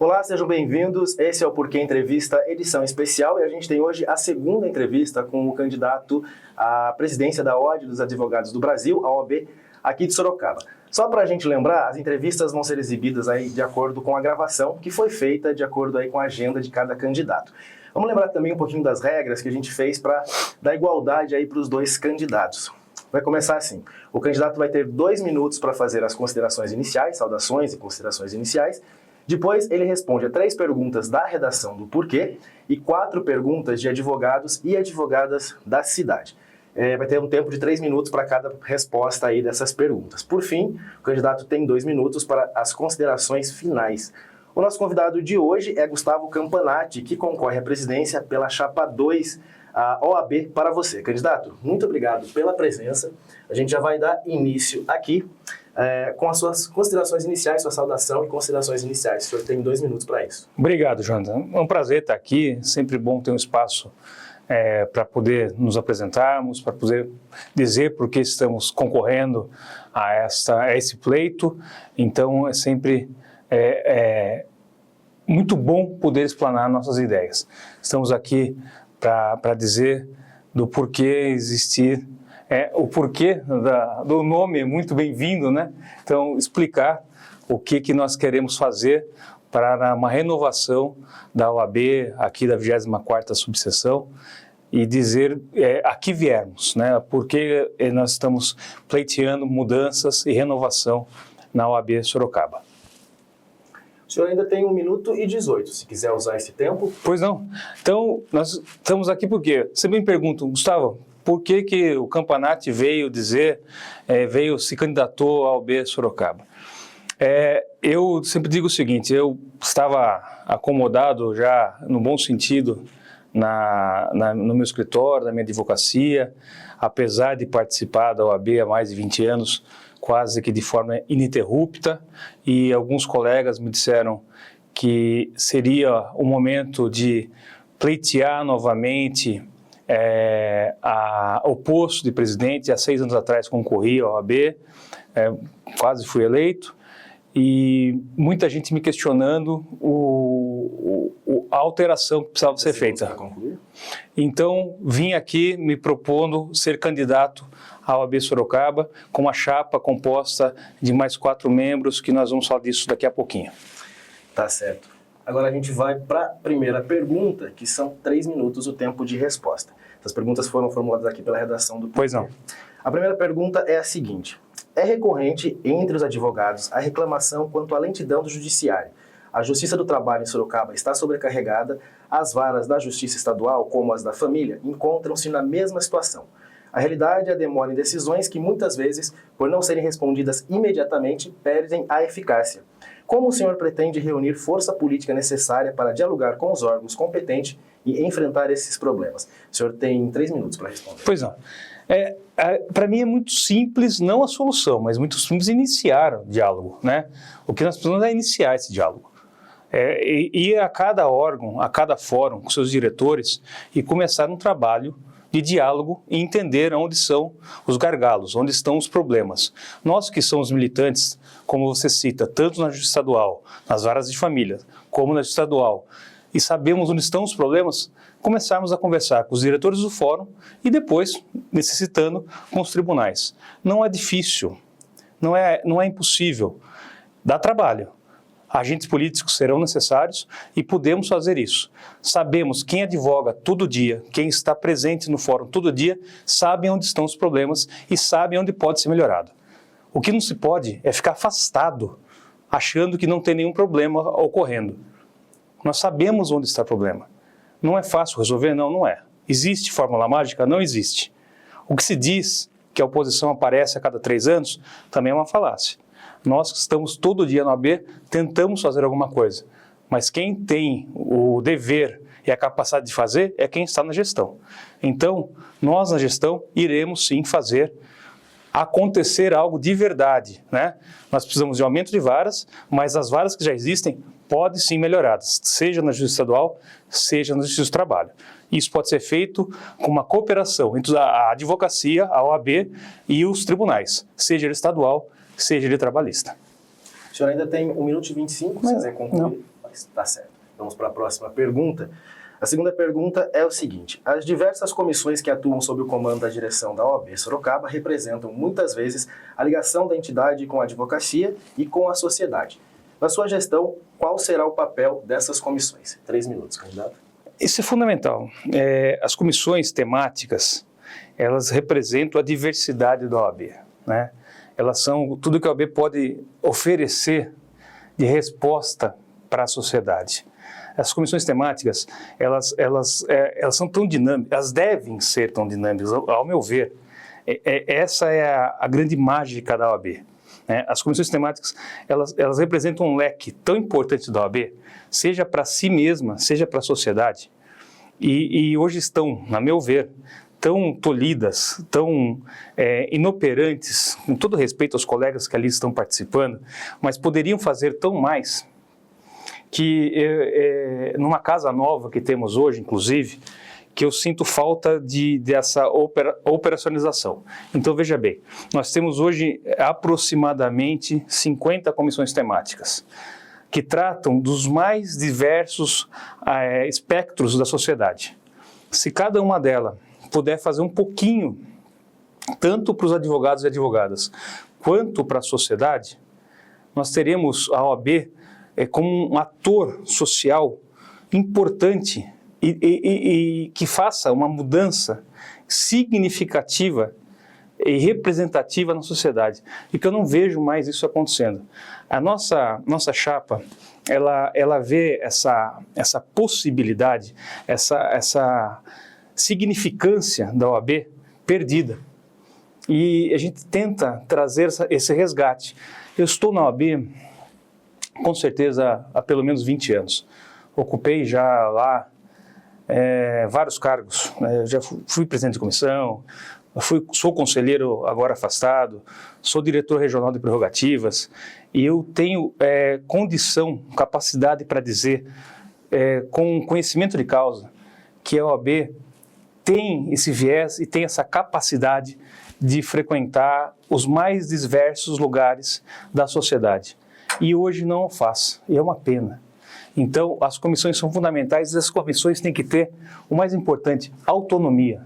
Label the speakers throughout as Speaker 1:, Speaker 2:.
Speaker 1: Olá, sejam bem-vindos. Esse é o Porquê Entrevista, edição especial, e a gente tem hoje a segunda entrevista com o candidato à presidência da Ordem dos Advogados do Brasil, a OAB, aqui de Sorocaba. Só para a gente lembrar, as entrevistas vão ser exibidas aí de acordo com a gravação que foi feita de acordo aí com a agenda de cada candidato. Vamos lembrar também um pouquinho das regras que a gente fez para dar igualdade aí para os dois candidatos. Vai começar assim: o candidato vai ter 2 minutos para fazer as considerações iniciais, saudações e considerações iniciais. Depois, ele responde a 3 perguntas da redação do porquê e 4 perguntas de advogados e advogadas da cidade. Vai ter um tempo de 3 minutos para cada resposta aí dessas perguntas. Por fim, o candidato tem 2 minutos para as considerações finais. O nosso convidado de hoje é Gustavo Campanati, que concorre à presidência pela chapa 2, a OAB para você. Candidato, muito obrigado pela presença. A gente já vai dar início aqui com as suas considerações iniciais, sua saudação e considerações iniciais. O senhor tem 2 minutos para isso.
Speaker 2: Obrigado, Jonathan. É um prazer estar aqui. Sempre bom ter um espaço para poder nos apresentarmos, para poder dizer por que estamos concorrendo a esse pleito. Então, é sempre muito bom poder explanar nossas ideias. Estamos aqui para dizer do porquê existir. O porquê do nome é muito bem-vindo, né? Então, explicar o que nós queremos fazer para uma renovação da OAB, aqui da 24ª subseção, e dizer a que viermos, né? Porque nós estamos pleiteando mudanças e renovação na OAB Sorocaba.
Speaker 1: O senhor ainda tem 1 minuto e 18, se quiser usar esse tempo.
Speaker 2: Pois não. Então, nós estamos aqui porque você me pergunta, Gustavo, por que o Campanati veio se candidatou ao OAB Sorocaba? Eu sempre digo o seguinte: eu estava acomodado já, no bom sentido, no meu escritório, na minha advocacia, apesar de participar da OAB há mais de 20 anos, quase que de forma ininterrupta, e alguns colegas me disseram que seria o momento de pleitear novamente o posto de presidente. Há 6 anos atrás concorri à OAB, quase fui eleito, e muita gente me questionando a alteração que precisava ser feita. Então, vim aqui me propondo ser candidato à OAB Sorocaba, com uma chapa composta de mais 4 membros, que nós vamos falar disso daqui a pouquinho.
Speaker 1: Tá certo. Agora a gente vai para a primeira pergunta, que são 3 minutos o tempo de resposta. Essas perguntas foram formuladas aqui pela redação do porquê.
Speaker 2: Pois não.
Speaker 1: A primeira pergunta é a seguinte: é recorrente entre os advogados a reclamação quanto à lentidão do judiciário. A Justiça do Trabalho em Sorocaba está sobrecarregada, as varas da Justiça Estadual, como as da família, encontram-se na mesma situação. A realidade é a demora em decisões que muitas vezes, por não serem respondidas imediatamente, perdem a eficácia. Como o senhor pretende reunir força política necessária para dialogar com os órgãos competentes e enfrentar esses problemas? O senhor tem 3 minutos para responder.
Speaker 2: Pois não. Para mim é muito simples, não a solução, mas muito simples iniciar o diálogo, né? O que nós precisamos é iniciar esse diálogo. Ir a cada órgão, a cada fórum, com seus diretores, e começar um trabalho de diálogo e entender onde são os gargalos, onde estão os problemas. Nós que somos militantes, como você cita, tanto na Justiça Estadual, nas varas de família, como na Justiça Estadual, e sabemos onde estão os problemas, começarmos a conversar com os diretores do fórum e depois, necessitando, com os tribunais. Não é difícil, não é impossível, dá trabalho. Agentes políticos serão necessários e podemos fazer isso. Sabemos quem advoga todo dia, quem está presente no fórum todo dia, sabe onde estão os problemas e sabe onde pode ser melhorado. O que não se pode é ficar afastado, achando que não tem nenhum problema ocorrendo. Nós sabemos onde está o problema. Não é fácil resolver? Não é. Existe fórmula mágica? Não existe. O que se diz que a oposição aparece a cada 3 anos também é uma falácia. Nós que estamos todo dia na OAB, tentamos fazer alguma coisa, mas quem tem o dever e a capacidade de fazer é quem está na gestão. Então, nós na gestão iremos sim fazer acontecer algo de verdade, né? Nós precisamos de aumento de varas, mas as varas que já existem podem sim melhoradas, seja na Justiça Estadual, seja na Justiça do Trabalho. Isso pode ser feito com uma cooperação entre a advocacia, a OAB e os tribunais, seja ele estadual, seja ele trabalhista.
Speaker 1: O senhor ainda tem 1 minuto e 25, se quiser concluir.
Speaker 2: Não.
Speaker 1: iguais. Tá certo. Vamos para a próxima pergunta. A segunda pergunta é o seguinte: as diversas comissões que atuam sob o comando da direção da OAB Sorocaba representam muitas vezes a ligação da entidade com a advocacia e com a sociedade. Na sua gestão, qual será o papel dessas comissões? 3 minutos, candidato.
Speaker 2: Isso é fundamental. As comissões temáticas, elas representam a diversidade da OAB, né? Elas são tudo que a OAB pode oferecer de resposta para a sociedade. As comissões temáticas, elas são tão dinâmicas, elas devem ser tão dinâmicas, ao meu ver. Essa é a grande mágica da OAB. Né? As comissões temáticas, elas representam um leque tão importante da OAB, seja para si mesma, seja para a sociedade. E hoje estão, a meu ver, tão tolhidas, tão inoperantes, com todo respeito aos colegas que ali estão participando, mas poderiam fazer tão mais que numa casa nova que temos hoje, inclusive, que eu sinto falta dessa operacionalização. Então, veja bem, nós temos hoje aproximadamente 50 comissões temáticas que tratam dos mais diversos espectros da sociedade. Se cada uma delas puder fazer um pouquinho, tanto para os advogados e advogadas, quanto para a sociedade, nós teremos a OAB como um ator social importante e que faça uma mudança significativa e representativa na sociedade. E que eu não vejo mais isso acontecendo. A nossa chapa, ela vê essa possibilidade, essa significância da OAB perdida. E a gente tenta trazer esse resgate. Eu estou na OAB com certeza há pelo menos 20 anos. Ocupei já lá vários cargos. Já fui presidente de comissão, sou conselheiro agora afastado, sou diretor regional de prerrogativas e eu tenho condição, capacidade para dizer, com conhecimento de causa, que a OAB tem esse viés e tem essa capacidade de frequentar os mais diversos lugares da sociedade. E hoje não o faz, e é uma pena. Então, as comissões são fundamentais e as comissões têm que ter, o mais importante, autonomia.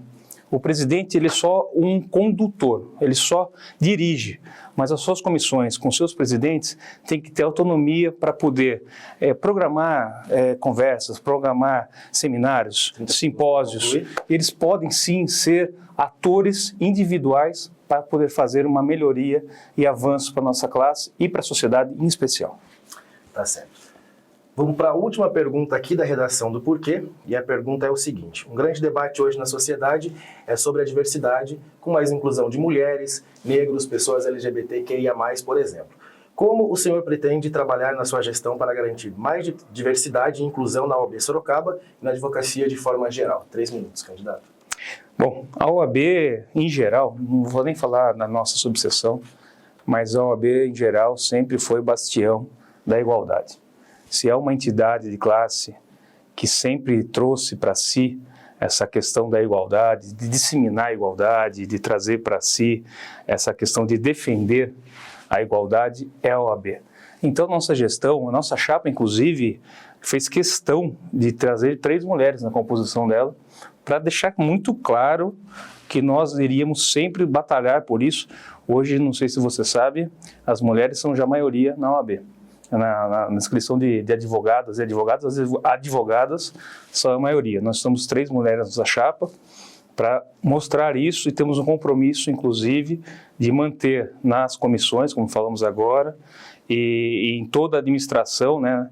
Speaker 2: O presidente, ele é só um condutor, ele só dirige, mas as suas comissões, com seus presidentes, têm que ter autonomia para poder programar conversas, programar seminários, simpósios. Eles podem, sim, ser atores individuais para poder fazer uma melhoria e avanço para a nossa classe e para a sociedade em especial.
Speaker 1: Tá certo. Vamos para a última pergunta aqui da redação do Porquê, e a pergunta é o seguinte: um grande debate hoje na sociedade é sobre a diversidade, com mais inclusão de mulheres, negros, pessoas LGBTQIA+, por exemplo. Como o senhor pretende trabalhar na sua gestão para garantir mais diversidade e inclusão na OAB Sorocaba e na advocacia de forma geral? 3 minutos, candidato.
Speaker 2: Bom, a OAB em geral, não vou nem falar na nossa subseção, mas a OAB em geral sempre foi bastião da igualdade. Se é uma entidade de classe que sempre trouxe para si essa questão da igualdade, de disseminar a igualdade, de trazer para si essa questão de defender a igualdade, é a OAB. Então, nossa gestão, a nossa chapa, inclusive, fez questão de trazer 3 mulheres na composição dela, para deixar muito claro que nós iríamos sempre batalhar por isso. Hoje, não sei se você sabe, as mulheres são já a maioria na OAB. Na inscrição de advogadas e advogados, as advogadas são a maioria. Nós somos 3 mulheres na chapa para mostrar isso e temos um compromisso, inclusive, de manter nas comissões, como falamos agora, e em toda a administração, né,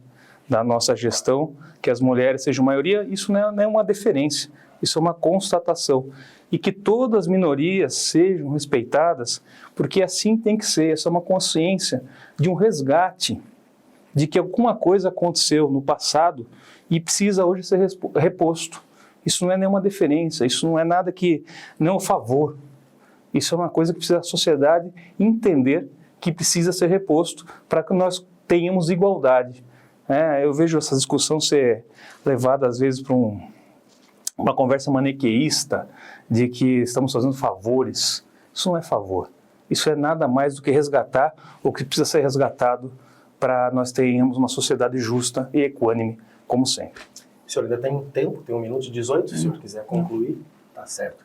Speaker 2: da nossa gestão, que as mulheres sejam a maioria. Isso não é uma deferência, isso é uma constatação. E que todas as minorias sejam respeitadas, porque assim tem que ser. Essa é uma consciência de um resgate, de que alguma coisa aconteceu no passado e precisa hoje ser reposto. Isso não é nenhuma deferência, isso não é nada que, não é um favor. Isso é uma coisa que precisa a sociedade entender que precisa ser reposto para que nós tenhamos igualdade. Eu vejo essa discussão ser levada às vezes para uma conversa maniqueísta de que estamos fazendo favores. Isso não é favor. Isso é nada mais do que resgatar o que precisa ser resgatado para nós tenhamos uma sociedade justa e equânime, como sempre.
Speaker 1: O senhor ainda tem tempo, tem 1 minuto e 18, se o senhor quiser concluir, tá certo.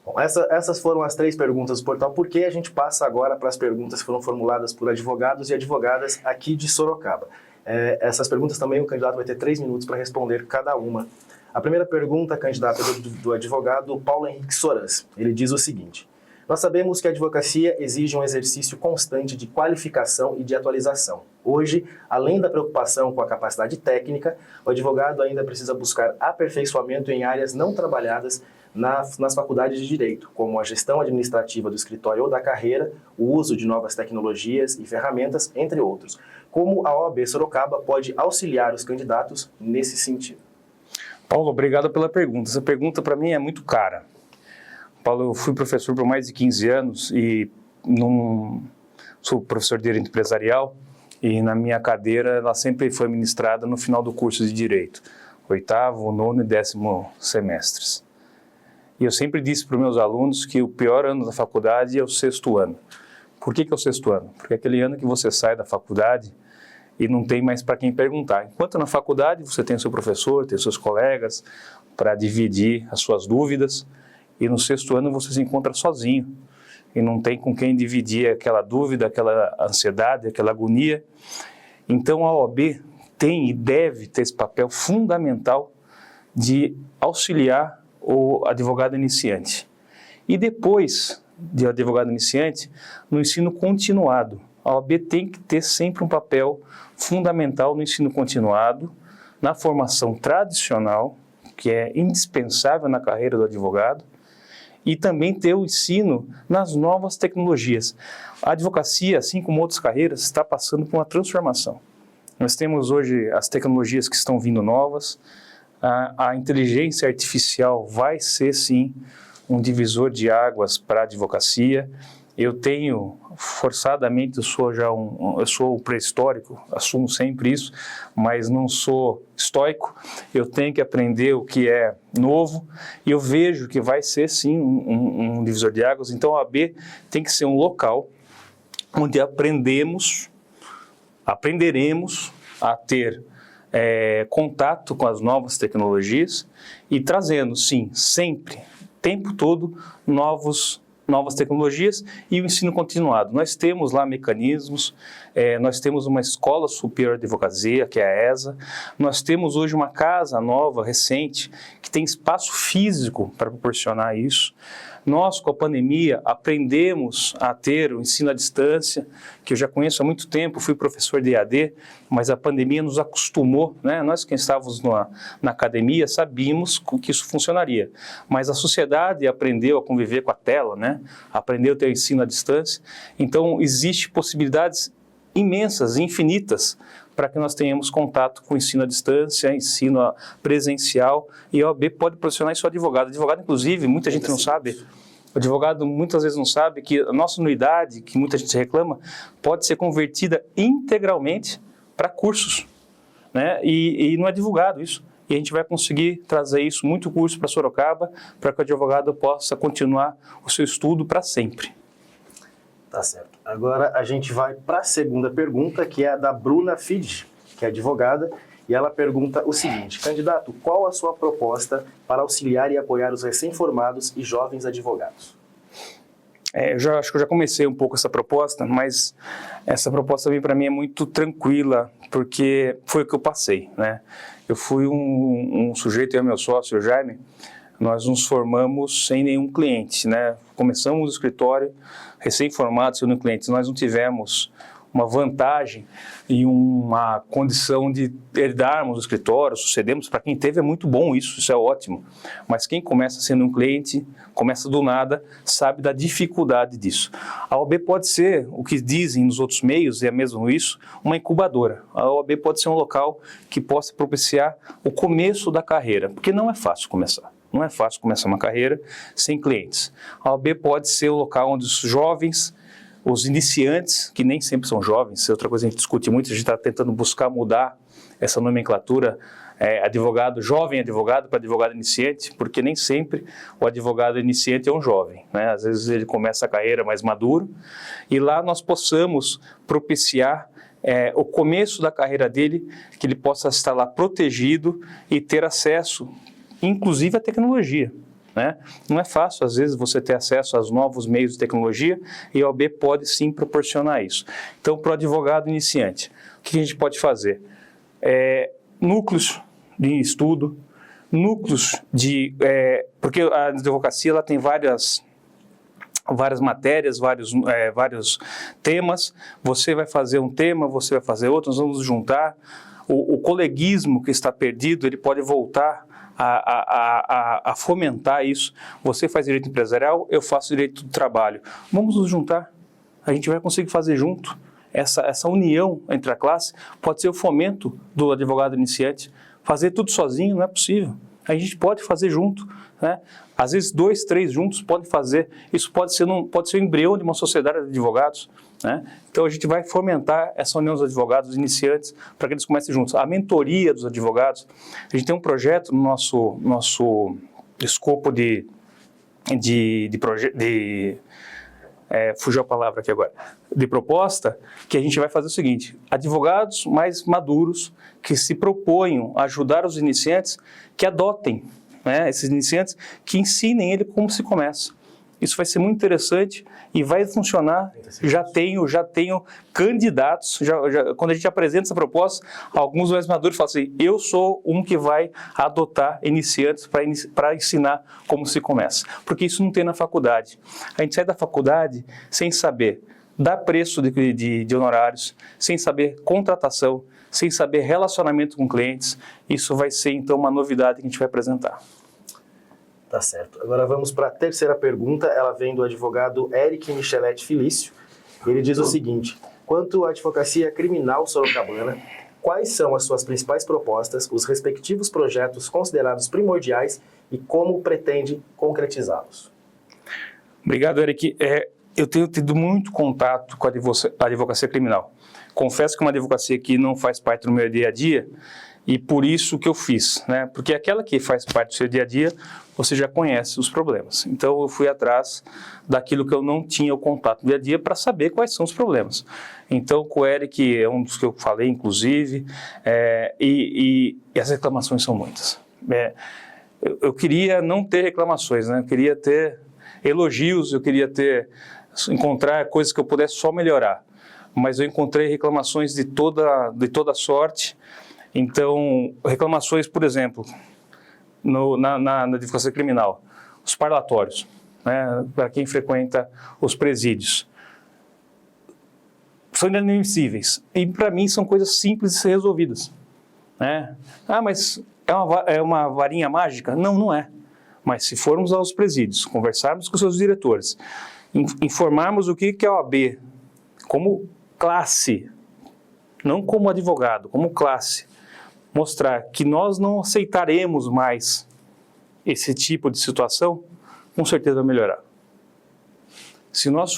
Speaker 1: Bom, essas foram as 3 perguntas do portal Por Quê? A gente passa agora para as perguntas que foram formuladas por advogados e advogadas aqui de Sorocaba. Essas perguntas também o candidato vai ter 3 minutos para responder cada uma. A primeira pergunta, candidata do advogado Paulo Henrique Sorans. Ele diz o seguinte: nós sabemos que a advocacia exige um exercício constante de qualificação e de atualização. Hoje, além da preocupação com a capacidade técnica, o advogado ainda precisa buscar aperfeiçoamento em áreas não trabalhadas nas faculdades de Direito, como a gestão administrativa do escritório ou da carreira, o uso de novas tecnologias e ferramentas, entre outros. Como a OAB Sorocaba pode auxiliar os candidatos nesse sentido?
Speaker 2: Paulo, obrigado pela pergunta. Essa pergunta para mim é muito cara. Paulo, eu fui professor por mais de 15 anos e sou professor de Direito Empresarial e na minha cadeira ela sempre foi ministrada no final do curso de Direito, 8º, 9º e 10º semestres. E eu sempre disse para os meus alunos que o pior ano da faculdade é o 6º ano. Por que é o 6º ano? Porque é aquele ano que você sai da faculdade e não tem mais para quem perguntar. Enquanto na faculdade você tem o seu professor, tem os seus colegas para dividir as suas dúvidas, e no 6º ano você se encontra sozinho e não tem com quem dividir aquela dúvida, aquela ansiedade, aquela agonia. Então a OAB tem e deve ter esse papel fundamental de auxiliar o advogado iniciante. E depois de advogado iniciante, no ensino continuado, a OAB tem que ter sempre um papel fundamental no ensino continuado, na formação tradicional, que é indispensável na carreira do advogado, e também ter o ensino nas novas tecnologias. A advocacia, assim como outras carreiras, está passando por uma transformação. Nós temos hoje as tecnologias que estão vindo novas, a inteligência artificial vai ser, sim, um divisor de águas para a advocacia. Eu tenho, forçadamente, eu sou pré-histórico, assumo sempre isso, mas não sou estoico. Eu tenho que aprender o que é novo e eu vejo que vai ser, sim, um divisor de águas. Então, a OAB tem que ser um local onde aprenderemos a ter contato com as novas tecnologias e trazendo, sim, sempre, o tempo todo, novas tecnologias e o ensino continuado. Nós temos lá mecanismos, nós temos uma Escola Superior de Advocacia, que é a ESA, nós temos hoje uma casa nova, recente, que tem espaço físico para proporcionar isso. Nós, com a pandemia, aprendemos a ter o ensino à distância, que eu já conheço há muito tempo, fui professor de EAD, mas a pandemia nos acostumou, né? Nós que estávamos na academia sabíamos que isso funcionaria, mas a sociedade aprendeu a conviver com a tela, né? Aprendeu a ter o ensino à distância, então existem possibilidades imensas, infinitas, para que nós tenhamos contato com o ensino à distância, ensino presencial, e a OAB pode proporcionar isso ao advogado. Advogado, inclusive, muita gente não sabe, o advogado muitas vezes não sabe que a nossa anuidade, que muita gente reclama, pode ser convertida integralmente para cursos, né? E não é divulgado isso. E a gente vai conseguir trazer isso, muito curso para Sorocaba, para que o advogado possa continuar o seu estudo para sempre.
Speaker 1: Tá certo. Agora a gente vai para a segunda pergunta, que é a da Bruna Fid, que é advogada, e ela pergunta o seguinte: candidato, qual a sua proposta para auxiliar e apoiar os recém-formados e jovens advogados?
Speaker 2: Acho que eu já comecei um pouco essa proposta, mas essa proposta para mim é muito tranquila, porque foi o que eu passei, né? Eu fui um sujeito, eu e meu sócio, o Jaime, nós nos formamos sem nenhum cliente, né? Começamos o escritório recém-formados, sem nenhum cliente. Nós não tivemos uma vantagem e uma condição de herdarmos o escritório, sucedemos. Para quem teve é muito bom isso é ótimo. Mas quem começa sendo um cliente, começa do nada, sabe da dificuldade disso. A OAB pode ser, o que dizem nos outros meios, e é mesmo isso, uma incubadora. A OAB pode ser um local que possa propiciar o começo da carreira, porque não é fácil começar. Não é fácil começar uma carreira sem clientes. A OAB pode ser o local onde os jovens os iniciantes, que nem sempre são jovens, outra coisa que a gente discute muito, a gente está tentando buscar mudar essa nomenclatura, advogado, jovem advogado para advogado iniciante, porque nem sempre o advogado iniciante é um jovem, né? Às vezes ele começa a carreira mais maduro, e lá nós possamos propiciar o começo da carreira dele, que ele possa estar lá protegido e ter acesso, inclusive à tecnologia. Né? Não é fácil, às vezes, você ter acesso aos novos meios de tecnologia, e a OAB pode sim proporcionar isso. Então, para o advogado iniciante, o que a gente pode fazer? Núcleos de estudo, núcleos de... porque a advocacia ela tem várias matérias, vários temas. Você vai fazer um tema, você vai fazer outro, nós vamos juntar. O coleguismo que está perdido, ele pode voltar a fomentar isso. Você faz direito empresarial, eu faço direito do trabalho. Vamos nos juntar. A gente vai conseguir fazer junto. Essa união entre a classe pode ser o fomento do advogado iniciante. Fazer tudo sozinho não é possível. A gente pode fazer junto, né? Às vezes 2, 3 juntos podem fazer. Isso pode ser o embrião de uma sociedade de advogados, né? Então a gente vai fomentar essa união dos advogados iniciantes para que eles comecem juntos. A mentoria dos advogados. A gente tem um projeto no nosso escopo fugiu a palavra aqui agora, de proposta, que a gente vai fazer o seguinte: advogados mais maduros que se proponham a ajudar os iniciantes, que adotem, né, esses iniciantes, que ensinem ele como se começa. Isso vai ser muito interessante e vai funcionar. Já tenho candidatos, quando a gente apresenta essa proposta, alguns mais maduros falam assim: eu sou um que vai adotar iniciantes para ensinar como se começa. Porque isso não tem na faculdade. A gente sai da faculdade sem saber dar preço de honorários, sem saber contratação, sem saber relacionamento com clientes. Isso vai ser, então, uma novidade que a gente vai apresentar.
Speaker 1: Tá certo. Agora vamos para a terceira pergunta. Ela vem do advogado Eric Micheletti Felício. Ele diz o seguinte: quanto à advocacia criminal sorocabana, quais são as suas principais propostas, os respectivos projetos considerados primordiais e como pretende concretizá-los?
Speaker 2: Obrigado, Eric. Eu tenho tido muito contato com a advocacia criminal. Confesso que é uma advocacia que não faz parte do meu dia a dia, e por isso que eu fiz, né? Porque aquela que faz parte do seu dia a dia, você já conhece os problemas. Então eu fui atrás daquilo que eu não tinha o contato no dia a dia para saber quais são os problemas. Então com o Eric é um dos que eu falei, inclusive, e as reclamações são muitas. Eu queria não ter reclamações, né? Eu queria ter elogios, eu queria encontrar coisas que eu pudesse só melhorar. Mas eu encontrei reclamações de toda sorte. Então, reclamações, por exemplo, na advocacia criminal, os parlatórios, né, para quem frequenta os presídios, são inadmissíveis. E, para mim, são coisas simples de ser resolvidas. Né? Mas é uma varinha mágica? Não, não é. Mas se formos aos presídios, conversarmos com seus diretores, informarmos o que é a OAB como classe, não como advogado, como classe, mostrar que nós não aceitaremos mais esse tipo de situação, com certeza vai melhorar. Se nós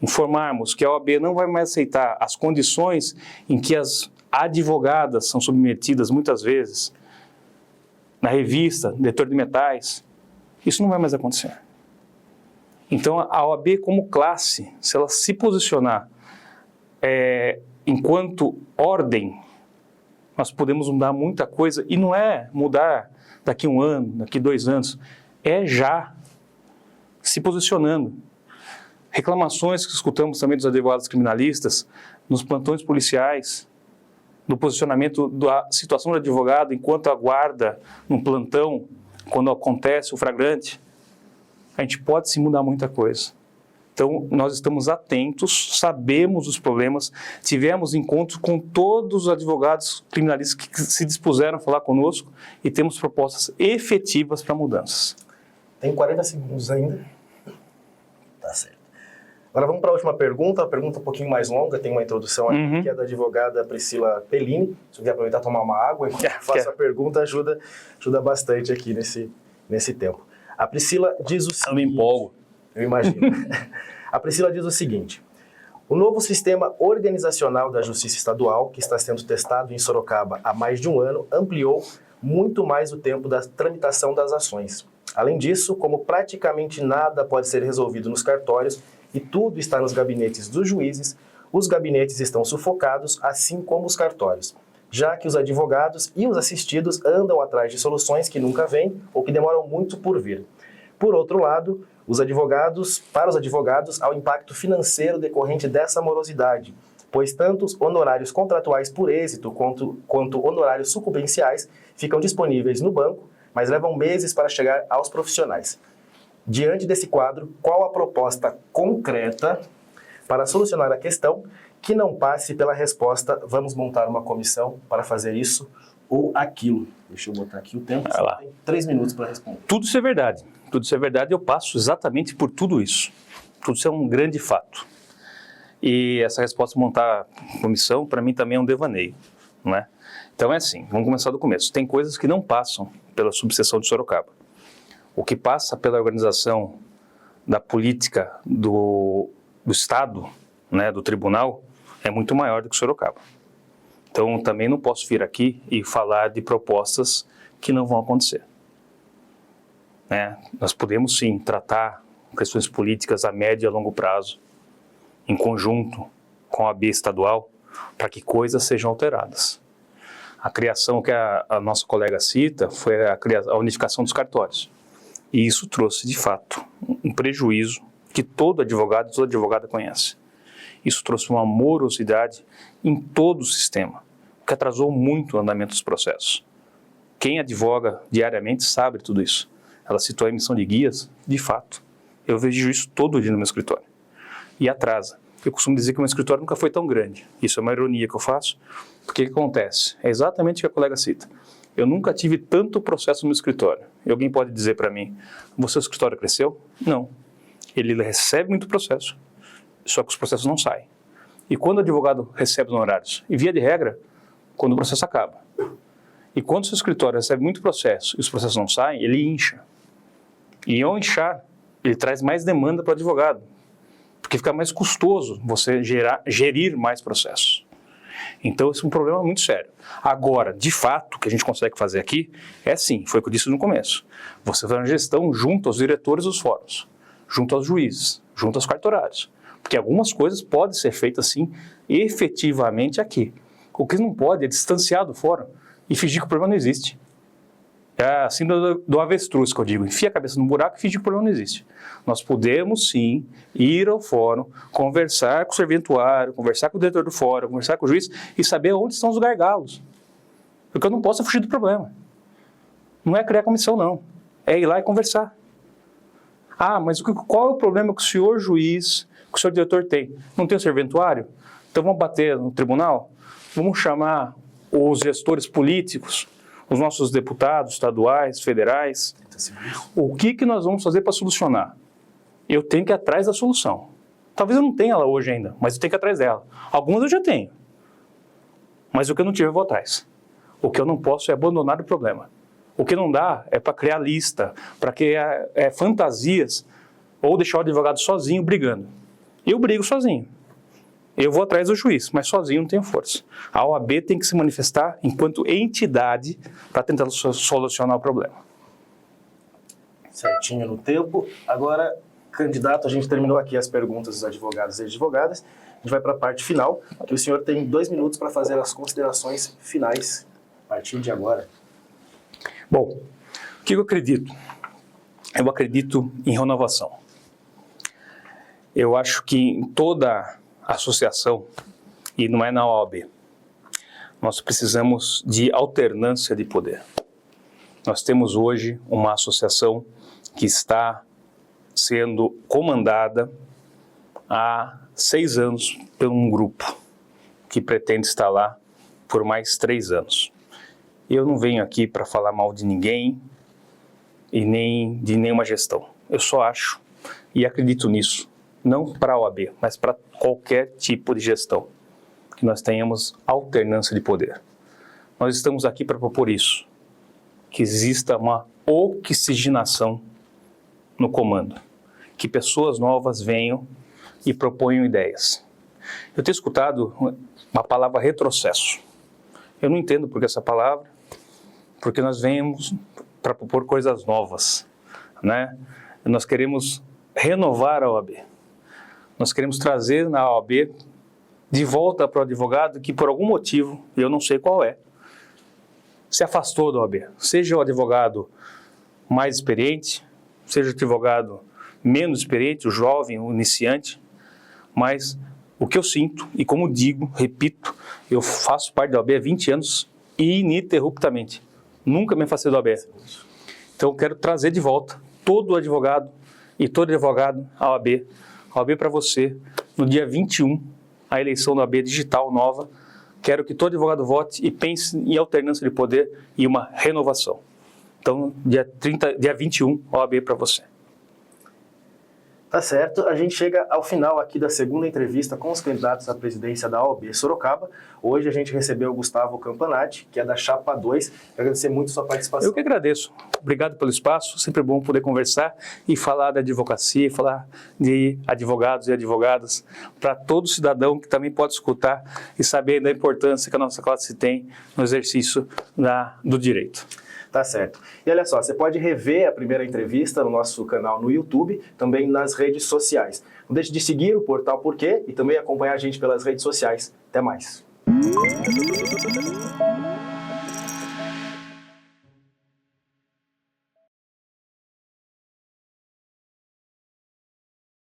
Speaker 2: informarmos que a OAB não vai mais aceitar as condições em que as advogadas são submetidas muitas vezes, na revista, Detor de Metais, isso não vai mais acontecer. Então a OAB como classe, se ela se posicionar enquanto ordem, nós podemos mudar muita coisa, e não é mudar daqui 1 ano, daqui 2 anos, é já se posicionando. Reclamações que escutamos também dos advogados criminalistas, nos plantões policiais, no posicionamento da situação do advogado enquanto aguarda no plantão, quando acontece o flagrante, a gente pode sim mudar muita coisa. Então, nós estamos atentos, sabemos os problemas, tivemos encontros com todos os advogados criminalistas que se dispuseram a falar conosco e temos propostas efetivas para mudanças.
Speaker 1: Tem 40 segundos ainda. Tá certo. Agora vamos para a última pergunta, uma pergunta um pouquinho mais longa, tem uma introdução aqui, que é da advogada Priscila Pellini. Se eu quiser aproveitar e tomar uma água enquanto faço a pergunta, ajuda bastante aqui nesse tempo. A Priscila diz o seguinte...
Speaker 2: Eu me empolgo.
Speaker 1: Eu imagino. A Priscila diz o seguinte: o novo sistema organizacional da Justiça Estadual, que está sendo testado em Sorocaba há mais de um ano, ampliou muito mais o tempo da tramitação das ações. Além disso, como praticamente nada pode ser resolvido nos cartórios e tudo está nos gabinetes dos juízes, os gabinetes estão sufocados, assim como os cartórios, já que os advogados e os assistidos andam atrás de soluções que nunca vêm ou que demoram muito por vir. Por outro lado, para os advogados, há o impacto financeiro decorrente dessa morosidade, pois tanto os honorários contratuais por êxito quanto honorários sucumbenciais ficam disponíveis no banco, mas levam meses para chegar aos profissionais. Diante desse quadro, qual a proposta concreta para solucionar a questão que não passe pela resposta "vamos montar uma comissão para fazer isso ou aquilo"? Deixa eu botar aqui o tempo, você tem 3 minutos para responder.
Speaker 2: Tudo isso é verdade. Tudo isso é verdade, eu passo exatamente por tudo isso. Tudo isso é um grande fato. E essa resposta de montar comissão, para mim, também é um devaneio, não é? Então é assim, vamos começar do começo. Tem coisas que não passam pela subseção de Sorocaba. O que passa pela organização da política do Estado, né, do tribunal, é muito maior do que Sorocaba. Então também não posso vir aqui e falar de propostas que não vão acontecer. Nós podemos sim tratar questões políticas a médio e a longo prazo, em conjunto com a AB estadual, para que coisas sejam alteradas. A criação que a nossa colega cita foi a unificação dos cartórios. E isso trouxe, de fato, um prejuízo que todo advogado e toda advogada conhece. Isso trouxe uma morosidade em todo o sistema, que atrasou muito o andamento dos processos. Quem advoga diariamente sabe tudo isso. Ela citou a emissão de guias, de fato. Eu vejo isso todo dia no meu escritório. E atrasa. Eu costumo dizer que o meu escritório nunca foi tão grande. Isso é uma ironia que eu faço, porque o que acontece? É exatamente o que a colega cita. Eu nunca tive tanto processo no meu escritório. E alguém pode dizer para mim, o seu escritório cresceu? Não. Ele recebe muito processo, só que os processos não saem. E quando o advogado recebe os honorários? E via de regra, quando o processo acaba. E quando o seu escritório recebe muito processo e os processos não saem, ele incha. E ao inchar, ele traz mais demanda para o advogado, porque fica mais custoso você gerir mais processos. Então, esse é um problema muito sério. Agora, de fato, o que a gente consegue fazer aqui é sim, foi o que eu disse no começo. Você faz uma gestão junto aos diretores dos fóruns, junto aos juízes, junto aos cartorários. Porque algumas coisas podem ser feitas, sim, efetivamente aqui. O que não pode é distanciar do fórum e fingir que o problema não existe. É assim do avestruz que eu digo, enfia a cabeça no buraco e fingir que o problema não existe. Nós podemos sim ir ao fórum, conversar com o serventuário, conversar com o diretor do fórum, conversar com o juiz e saber onde estão os gargalos. Porque eu não posso fugir do problema. Não é criar comissão, não. É ir lá e conversar. Ah, mas qual é o problema que o senhor juiz, que o senhor diretor tem? Não tem o serventuário? Então vamos bater no tribunal? Vamos chamar os gestores políticos, os nossos deputados estaduais, federais. O que nós vamos fazer para solucionar? Eu tenho que ir atrás da solução. Talvez eu não tenha ela hoje ainda, mas eu tenho que ir atrás dela. Algumas eu já tenho. Mas o que eu não tive eu vou atrás. O que eu não posso é abandonar o problema. O que não dá é para criar lista, para criar fantasias, ou deixar o advogado sozinho brigando. Eu brigo sozinho. Eu vou atrás do juiz, mas sozinho não tenho força. A OAB tem que se manifestar enquanto entidade para tentar solucionar o problema.
Speaker 1: Certinho no tempo. Agora, candidato, a gente terminou aqui as perguntas dos advogados e advogadas. A gente vai para a parte final, que o senhor tem 2 minutos para fazer as considerações finais a partir de agora.
Speaker 2: Bom, o que eu acredito? Eu acredito em renovação. Eu acho que em toda associação, e não é na OAB, nós precisamos de alternância de poder. Nós temos hoje uma associação que está sendo comandada há 6 anos por um grupo que pretende estar lá por mais 3 anos. Eu não venho aqui para falar mal de ninguém e nem de nenhuma gestão. Eu só acho e acredito nisso, não para a OAB, mas para qualquer tipo de gestão, que nós tenhamos alternância de poder. Nós estamos aqui para propor isso, que exista uma oxigenação no comando, que pessoas novas venham e proponham ideias. Eu tenho escutado uma palavra retrocesso. Eu não entendo por que essa palavra, porque nós vemos para propor coisas novas, né? Nós queremos renovar a OAB. Nós queremos trazer na OAB de volta para o advogado que, por algum motivo, eu não sei qual é, se afastou da OAB. Seja o advogado mais experiente, seja o advogado menos experiente, o jovem, o iniciante, mas o que eu sinto, e como digo, repito, eu faço parte da OAB há 20 anos ininterruptamente. Nunca me afastei da OAB. Então eu quero trazer de volta todo advogado e todo advogado à OAB. A OAB para você, no dia 21, a eleição da OAB digital nova. Quero que todo advogado vote e pense em alternância de poder e uma renovação. Então, dia 21, OAB para você.
Speaker 1: Tá certo, a gente chega ao final aqui da segunda entrevista com os candidatos à presidência da OAB Sorocaba. Hoje a gente recebeu o Gustavo Campanati, que é da Chapa 2. Quero agradecer muito a sua participação.
Speaker 2: Eu que agradeço. Obrigado pelo espaço. Sempre bom poder conversar e falar da advocacia, falar de advogados e advogadas para todo cidadão que também pode escutar e saber da importância que a nossa classe tem no exercício do direito.
Speaker 1: Tá certo. E olha só, você pode rever a primeira entrevista no nosso canal no YouTube, também nas redes sociais. Não deixe de seguir o Portal Porquê e também acompanhar a gente pelas redes sociais. Até mais.